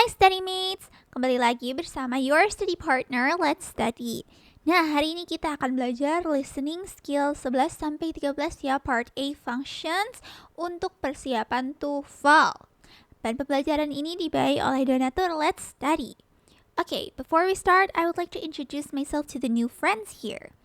Hai Study Mates, kembali lagi bersama your study partner, Let's Study. Nah, hari ini kita akan belajar listening skill 11-13 ya, part A functions untuk persiapan TOEFL. Dan pembelajaran ini dibiayai oleh donatur Let's Study. Okay, before we start, I would like to introduce myself to the new friends here.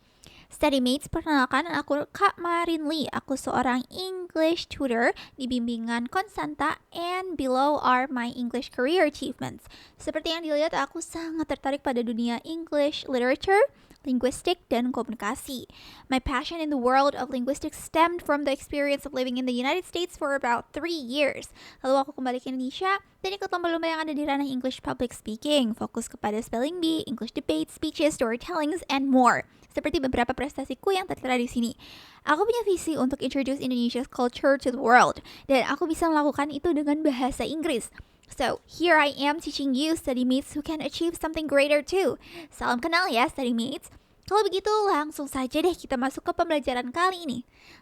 Study Mates, perkenalkan aku Kak Marin Lee. Aku seorang English tutor di bimbingan Konsanta, and below are my English career achievements. Seperti yang dilihat, aku sangat tertarik pada dunia English literature, linguistik, dan komunikasi. My passion in the world of linguistics stemmed from the experience of living in the United States for about 3 years. Lalu aku kembali ke Indonesia dan ikut lomba-lomba yang ada di ranah English public speaking, fokus kepada spelling bee, English debate, speeches, storytellings, and more. Seperti beberapa prestasiku yang tertera di sini. Aku punya visi untuk introduce Indonesia's culture to the world, dan aku bisa melakukan itu dengan bahasa Inggris. So, here I am teaching you study mates who can achieve something greater too. Salam kenal ya, study mates. Kalau begitu, langsung saja deh kita masuk ke pembelajaran kali ini.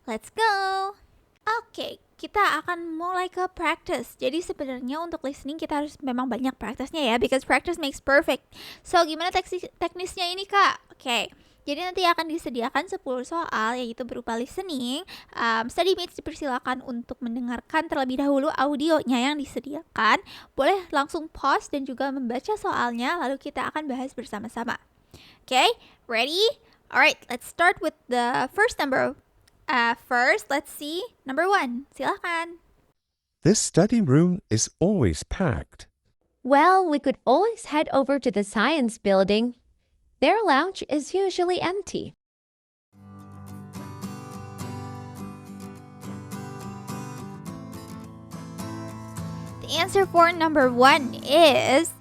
Let's go! Oke, kita akan mulai ke practice. Jadi sebenarnya untuk listening kita harus memang banyak practice-nya ya, because practice makes perfect. So, gimana teknisnya ini, Kak? Oke. Jadi nanti akan disediakan 10 soal, yaitu berupa listening. Study mates dipersilakan untuk mendengarkan terlebih dahulu audionya yang disediakan. Boleh langsung pause dan juga membaca soalnya, lalu kita akan bahas bersama-sama. Okay, ready? Alright, let's start with the first number. First, let's see number 1. Silakan. This study room is always packed. Well, we could always head over to the science building. Their lounge is usually empty. The answer for number 1 is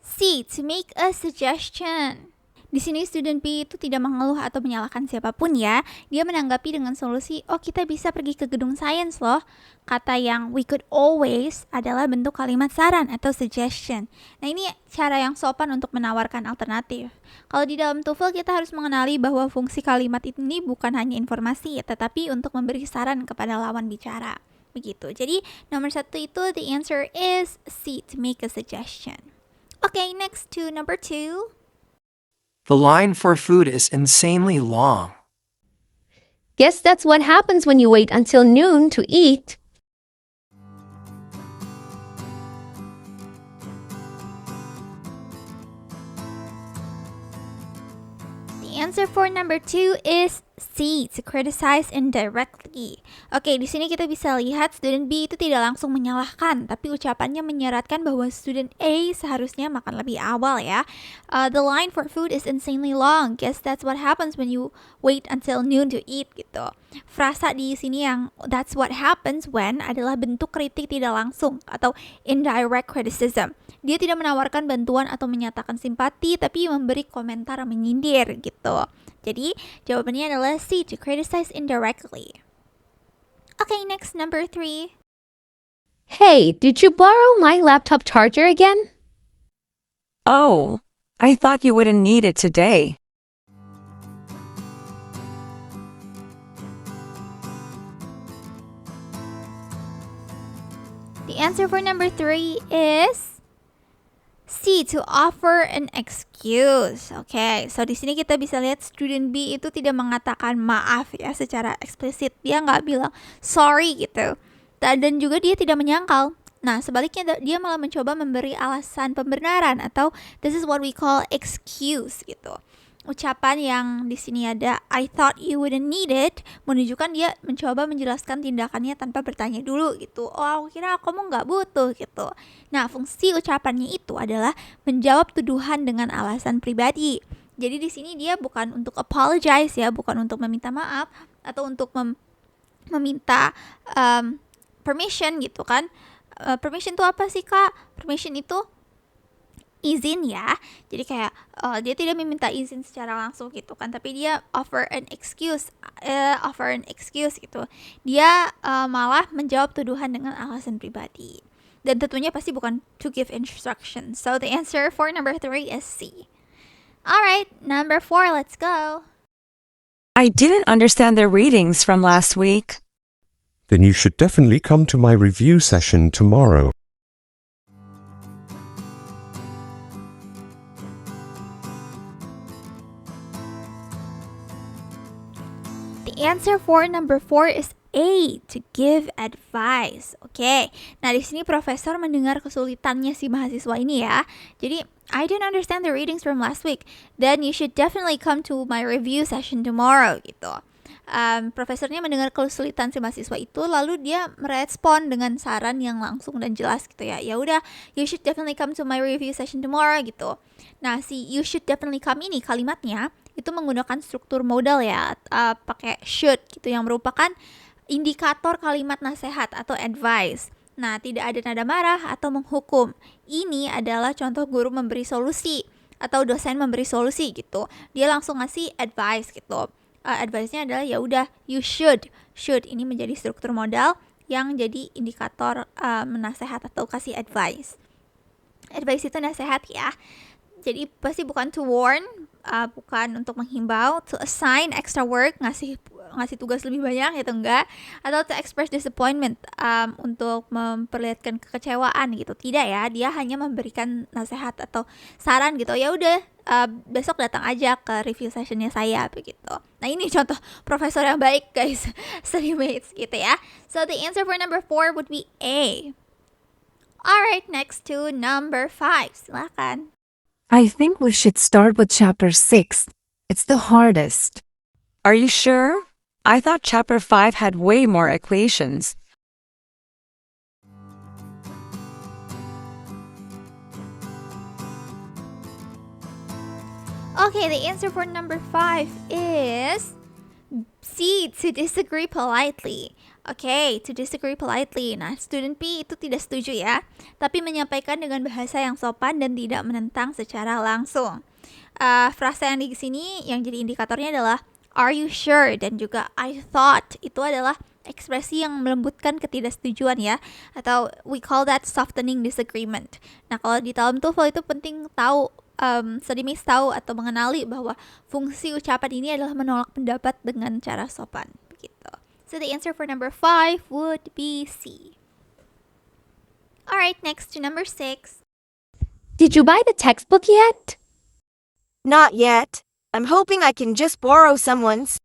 C, to make a suggestion. Di sini student B itu tidak mengeluh atau menyalahkan siapapun ya. Dia menanggapi dengan solusi, oh kita bisa pergi ke gedung sains loh. Kata yang we could always adalah bentuk kalimat saran atau suggestion. Nah ini cara yang sopan untuk menawarkan alternatif. Kalau di dalam TOEFL kita harus mengenali bahwa fungsi kalimat ini bukan hanya informasi, tetapi untuk memberi saran kepada lawan bicara. Begitu. Jadi nomor 1 itu the answer is C, to make a suggestion. Okay, next to number 2. The line for food is insanely long. Guess that's what happens when you wait until noon to eat. The answer for number 2 is C, to criticize indirectly. Oke, di sini kita bisa lihat student B itu tidak langsung menyalahkan, tapi ucapannya menyeratkan bahwa student A seharusnya makan lebih awal ya. The line for food is insanely long. Guess that's what happens when you wait until noon to eat gitu. Frasa di sini yang that's what happens when adalah bentuk kritik tidak langsung atau indirect criticism. Dia tidak menawarkan bantuan atau menyatakan simpati, tapi memberi komentar menyindir gitu. Jadi jawabannya adalah C, to criticize indirectly. Okay, next number 3. Hey, did you borrow my laptop charger again? Oh, I thought you wouldn't need it today. The answer for number 3 is C, to offer an excuse. Okay, so di sini kita bisa lihat student B itu tidak mengatakan maaf ya secara eksplisit. Dia nggak bilang sorry gitu. Dan juga dia tidak menyangkal. Nah, sebaliknya dia malah mencoba memberi alasan pembenaran atau this is what we call excuse gitu. Ucapan yang di sini ada I thought you wouldn't need it menunjukkan dia mencoba menjelaskan tindakannya tanpa bertanya dulu gitu. Oh, aku kira kamu nggak butuh gitu. Nah, fungsi ucapannya itu adalah menjawab tuduhan dengan alasan pribadi. Jadi di sini dia bukan untuk apologize ya, bukan untuk meminta maaf atau untuk meminta permission gitu kan. Permission itu apa sih Kak? Permission itu izin ya, jadi kayak dia tidak meminta izin secara langsung gitu kan, tapi dia offer an excuse gitu. Dia malah menjawab tuduhan dengan alasan pribadi, dan tentunya pasti bukan to give instructions. So the answer for number 3 is C. Alright, number 4, let's go. I didn't understand the readings from last week. Then you should definitely come to my review session tomorrow. answer for number 4 is A, to give advice. Oke. Nah, di sini profesor mendengar kesulitannya si mahasiswa ini ya. Jadi, I didn't understand the readings from last week. Then you should definitely come to my review session tomorrow gitu. Profesornya mendengar kesulitan si mahasiswa itu, lalu dia merespon dengan saran yang langsung dan jelas gitu ya. Ya udah, you should definitely come to my review session tomorrow gitu. Nah, si you should definitely come ini kalimatnya itu menggunakan struktur modal ya, pakai should gitu yang merupakan indikator kalimat nasihat atau advice. Nah, tidak ada nada marah atau menghukum. Ini adalah contoh guru memberi solusi atau dosen memberi solusi gitu. Dia langsung ngasih advice gitu. Advice-nya adalah ya udah you should. Should ini menjadi struktur modal yang jadi indikator menasehat atau kasih advice. Advice itu nasihat ya. Jadi pasti bukan to warn, bukan untuk menghimbau, to assign extra work, ngasih tugas lebih banyak itu enggak, atau to express disappointment, untuk memperlihatkan kekecewaan gitu. Tidak ya, dia hanya memberikan nasihat atau saran gitu. Ya udah, besok datang aja ke review sessionnya saya begitu. Nah, ini contoh profesor yang baik guys, study mates gitu ya. So the answer for number 4 would be A. Alright, next to number 5. Silakan. I think we should start with chapter 6. It's the hardest. Are you sure? I thought chapter 5 had way more equations. Okay, the answer for number 5 is C, to disagree politely. Okay, to disagree politely. Nah, student B itu tidak setuju ya, tapi menyampaikan dengan bahasa yang sopan dan tidak menentang secara langsung. Frasa yang di sini yang jadi indikatornya adalah are you sure dan juga I thought. Itu adalah ekspresi yang melembutkan ketidaksetujuan ya, atau we call that softening disagreement. Nah, kalau di dalam TOEFL itu penting tahu, sedikit tahu atau mengenali bahwa fungsi ucapan ini adalah menolak pendapat dengan cara sopan begitu. So the answer for number 5 would be C. Alright, next to number 6. Did you buy the textbook yet? Not yet. I'm hoping I can just borrow someone's.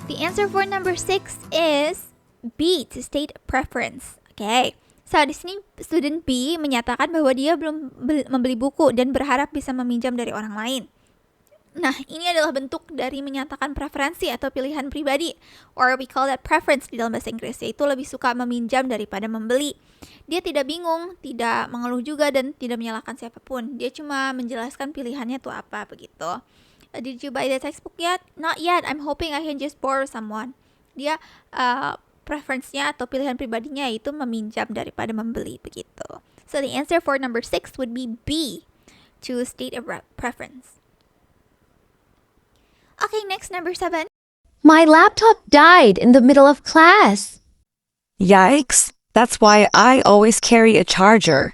The answer for number 6 is B, to state a preference. Okay. So, di sini student B menyatakan bahwa dia belum membeli buku dan berharap bisa meminjam dari orang lain. Nah, ini adalah bentuk dari menyatakan preferensi atau pilihan pribadi, or we call that preference di dalam bahasa Inggris, yaitu lebih suka meminjam daripada membeli. Dia tidak bingung, tidak mengeluh juga, dan tidak menyalahkan siapapun. Dia cuma menjelaskan pilihannya tuh apa begitu. Did you buy the textbook yet? Not yet. I'm hoping I can just borrow someone. Dia preference-nya atau pilihan pribadinya itu meminjam daripada membeli begitu. So the answer for number 6 would be B, to state a preference. Okay, next, number 7. My laptop died in the middle of class. Yikes. That's why I always carry a charger.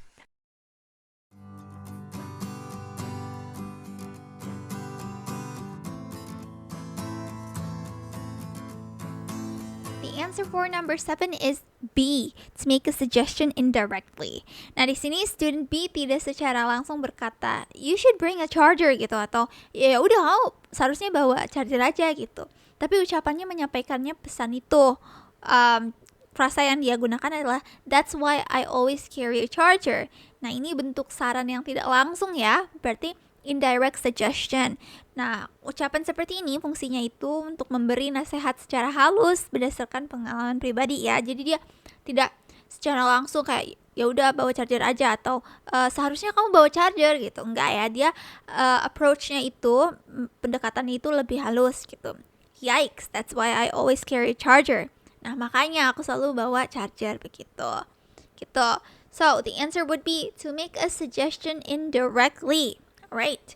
The answer for number 7 is B, to make a suggestion indirectly. Nah, di sini student B tidak secara langsung berkata, you should bring a charger gitu, atau ya udah seharusnya bawa charger aja gitu. Tapi ucapannya menyampaikannya pesan itu. Frasa yang dia gunakan adalah that's why I always carry a charger. Nah, ini bentuk saran yang tidak langsung ya, berarti indirect suggestion. Nah, ucapan seperti ini fungsinya itu untuk memberi nasihat secara halus berdasarkan pengalaman pribadi ya. Jadi dia tidak secara langsung kayak ya udah bawa charger aja, atau seharusnya kamu bawa charger gitu. Enggak ya, dia approach-nya itu, pendekatannya itu lebih halus gitu. Yikes, that's why I always carry a charger. Nah, makanya aku selalu bawa charger begitu. Gitu. So, the answer would be to make a suggestion indirectly. Right.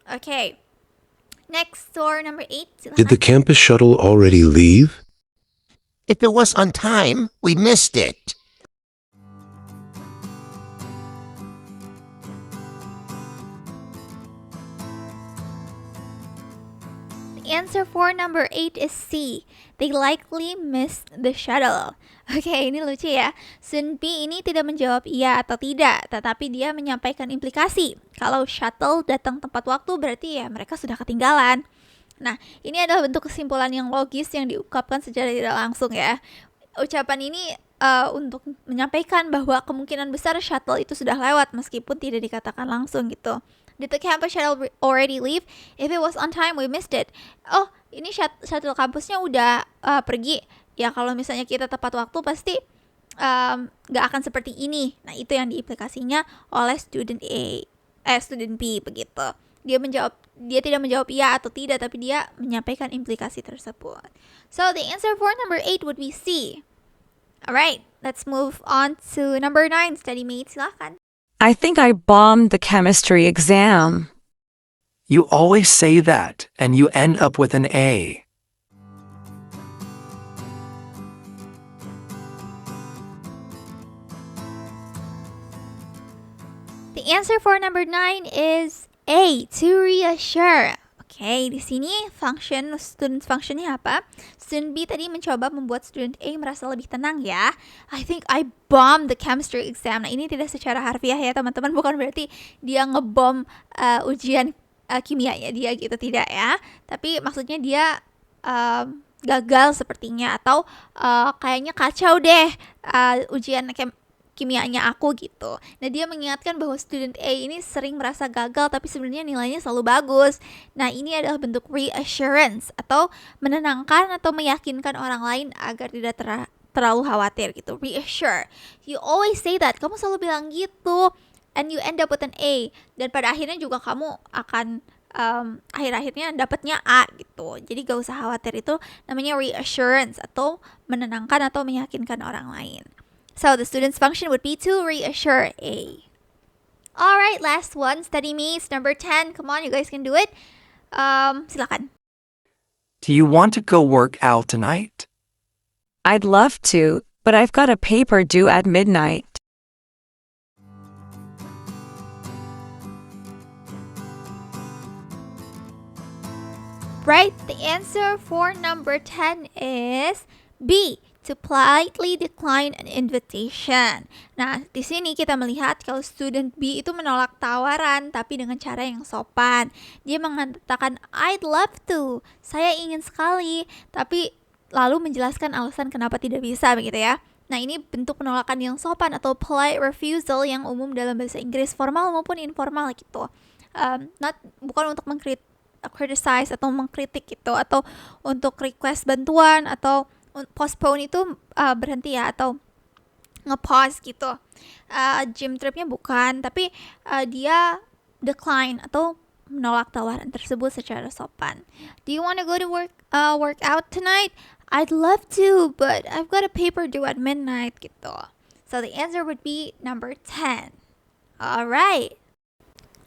Okay. Next, or number 8. Did the campus shuttle already leave? If it was on time, we missed it. The The answer for number 8 is C. They likely missed the shuttle. Oke, ini lucu ya. Student B ini tidak menjawab iya atau tidak, tetapi dia menyampaikan implikasi. Kalau shuttle datang tepat waktu, berarti ya mereka sudah ketinggalan. Nah, ini adalah bentuk kesimpulan yang logis yang diungkapkan secara tidak langsung ya. Ucapan ini untuk menyampaikan bahwa kemungkinan besar shuttle itu sudah lewat meskipun tidak dikatakan langsung gitu. Did the campus shuttle already leave? If it was on time, we missed it. Oh, ini shuttle kampusnya udah pergi. Ya kalau misalnya kita tepat waktu pasti gak akan seperti ini. Nah itu yang diimplikasinya oleh student B begitu. Dia tidak menjawab iya atau tidak, tapi dia menyampaikan implikasi tersebut. So the answer for number 8 would be C. Alright, let's move on to number 9. Study mate, silakan. I think I bombed the chemistry exam. You always say that, and you end up with an A. The answer for number 9 is A, to reassure. Oke, di sini student functionnya apa? Student B tadi mencoba membuat student A merasa lebih tenang ya. I think I bombed the chemistry exam. Nah, ini tidak secara harfiah ya teman-teman, bukan berarti dia ngebom ujian kimianya dia gitu, tidak ya. Tapi maksudnya dia gagal sepertinya, atau kayaknya kacau deh ujian kimianya aku gitu. Nah dia mengingatkan bahwa student A ini sering merasa gagal tapi sebenarnya nilainya selalu bagus. Nah ini adalah bentuk reassurance atau menenangkan atau meyakinkan orang lain agar tidak terlalu khawatir gitu. Reassure. You always say that. Kamu selalu bilang gitu. And you end up with an A. Dan pada akhirnya juga kamu akan akhir-akhirnya dapatnya A gitu. Jadi gak usah khawatir, itu namanya reassurance atau menenangkan atau meyakinkan orang lain. So the student's function would be to reassure A. Alright, last one, study mates, number 10. Come on, you guys can do it. Silakan. Do you want to go work out tonight? I'd love to, but I've got a paper due at midnight. Right, the answer for number 10 is B, to politely decline an invitation. Nah, di sini kita melihat kalau student B itu menolak tawaran tapi dengan cara yang sopan. Dia mengatakan I'd love to, saya ingin sekali, tapi lalu menjelaskan alasan kenapa tidak bisa begitu ya. Nah, ini bentuk penolakan yang sopan atau polite refusal yang umum dalam bahasa Inggris formal maupun informal gitu. Bukan untuk criticize atau mengkritik gitu, atau untuk request bantuan atau postpone itu berhenti ya, atau nge-pause gitu. Gym tripnya bukan, tapi dia decline atau menolak tawaran tersebut secara sopan. Do you want to go to work out tonight? I'd love to, but I've got a paper due at midnight gitu. So the answer would be number 10. Alright.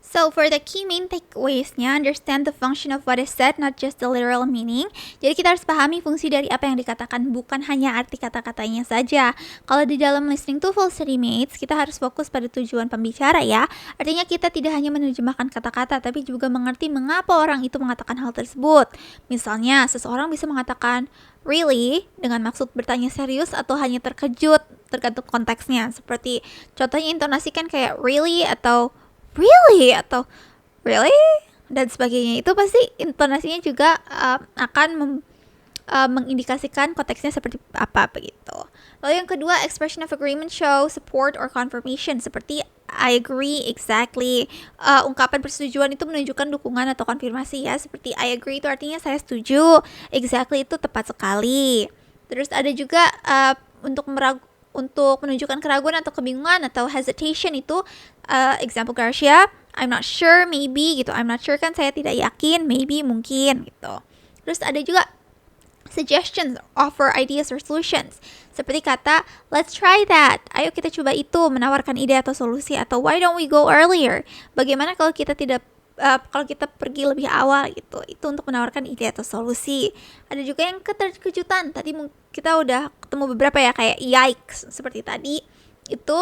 So for the key main takeaways-nya, understand the function of what is said, not just the literal meaning. Jadi kita harus pahami fungsi dari apa yang dikatakan, bukan hanya arti kata-katanya saja. Kalau di dalam listening to full study mates, kita harus fokus pada tujuan pembicara ya. Artinya kita tidak hanya menerjemahkan kata-kata, tapi juga mengerti mengapa orang itu mengatakan hal tersebut. Misalnya, seseorang bisa mengatakan really dengan maksud bertanya serius atau hanya terkejut, tergantung konteksnya. Seperti contohnya intonasikan kayak really atau really atau really dan sebagainya. Itu pasti intonasinya juga akan mengindikasikan konteksnya seperti apa begitu. Lalu yang kedua, expression of agreement show support or confirmation, seperti I agree, exactly. Ungkapan persetujuan itu menunjukkan dukungan atau konfirmasi ya, seperti I agree itu artinya saya setuju, exactly itu tepat sekali. Terus ada juga untuk menunjukkan keraguan atau kebingungan atau hesitation itu example Garcia, I'm not sure, maybe gitu. I'm not sure kan saya tidak yakin, maybe mungkin gitu. Terus ada juga suggestions, offer ideas or solutions. Seperti kata let's try that, ayo kita coba itu, menawarkan ide atau solusi. Atau why don't we go earlier, bagaimana kalau kita pergi lebih awal gitu. Itu untuk menawarkan ide atau solusi. Ada juga yang keterkejutan, tadi kita udah ketemu beberapa ya, kayak yikes seperti tadi. itu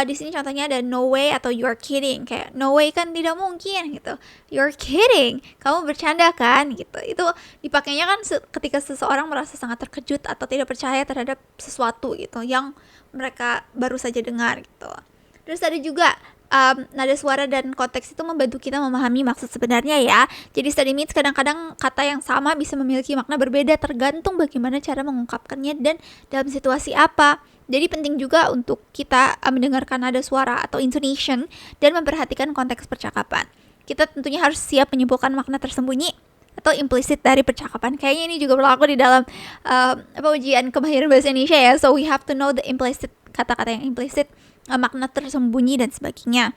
di sini contohnya ada no way atau you're kidding. Kayak no way kan tidak mungkin gitu. You're kidding. Kamu bercanda kan gitu. Itu dipakainya kan ketika seseorang merasa sangat terkejut atau tidak percaya terhadap sesuatu gitu yang mereka baru saja dengar gitu. Terus ada juga nada suara dan konteks itu membantu kita memahami maksud sebenarnya ya. Jadi study meets kadang-kadang kata yang sama bisa memiliki makna berbeda tergantung bagaimana cara mengungkapkannya dan dalam situasi apa. Jadi penting juga untuk kita mendengarkan nada suara atau intonation dan memperhatikan konteks percakapan. Kita tentunya harus siap menyimpulkan makna tersembunyi atau implisit dari percakapan. Kayaknya ini juga berlaku di dalam ujian kemahiran bahasa Indonesia ya. So we have to know the implicit, kata-kata yang implisit, makna tersembunyi dan sebagainya.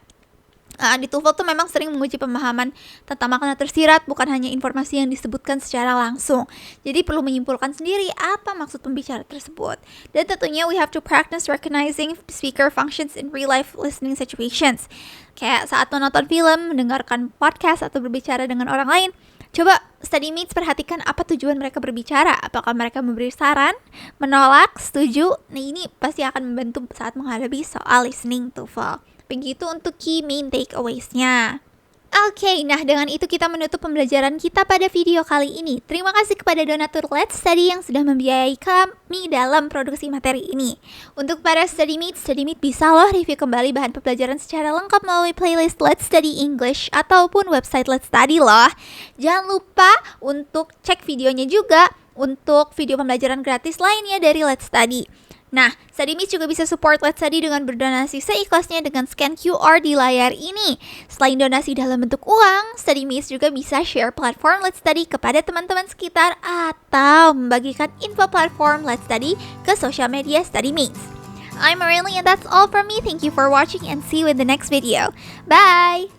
Di TOEFL tuh memang sering menguji pemahaman tentang makna tersirat, bukan hanya informasi yang disebutkan secara langsung. Jadi perlu menyimpulkan sendiri apa maksud pembicara tersebut. Dan tentunya we have to practice recognizing speaker functions in real life listening situations. Kayak saat menonton film, mendengarkan podcast, atau berbicara dengan orang lain, coba study meets perhatikan apa tujuan mereka berbicara. Apakah mereka memberi saran, menolak, setuju? Nah ini pasti akan membantu saat menghadapi soal listening TOEFL. Begitu untuk key main takeaways-nya. Oke, nah dengan itu kita menutup pembelajaran kita pada video kali ini. Terima kasih kepada donatur Let's Study yang sudah membiayai kami dalam produksi materi ini. Untuk para study meet bisa loh review kembali bahan pembelajaran secara lengkap melalui playlist Let's Study English ataupun website Let's Study loh. Jangan lupa untuk cek videonya juga untuk video pembelajaran gratis lainnya dari Let's Study. Nah, Study Meets juga bisa support Let's Study dengan berdonasi seikhlasnya dengan scan QR di layar ini. Selain donasi dalam bentuk uang, Study Meets juga bisa share platform Let's Study kepada teman-teman sekitar atau membagikan info platform Let's Study ke sosial media Study Meets. I'm Marilyn and that's all from me. Thank you for watching and see you in the next video. Bye!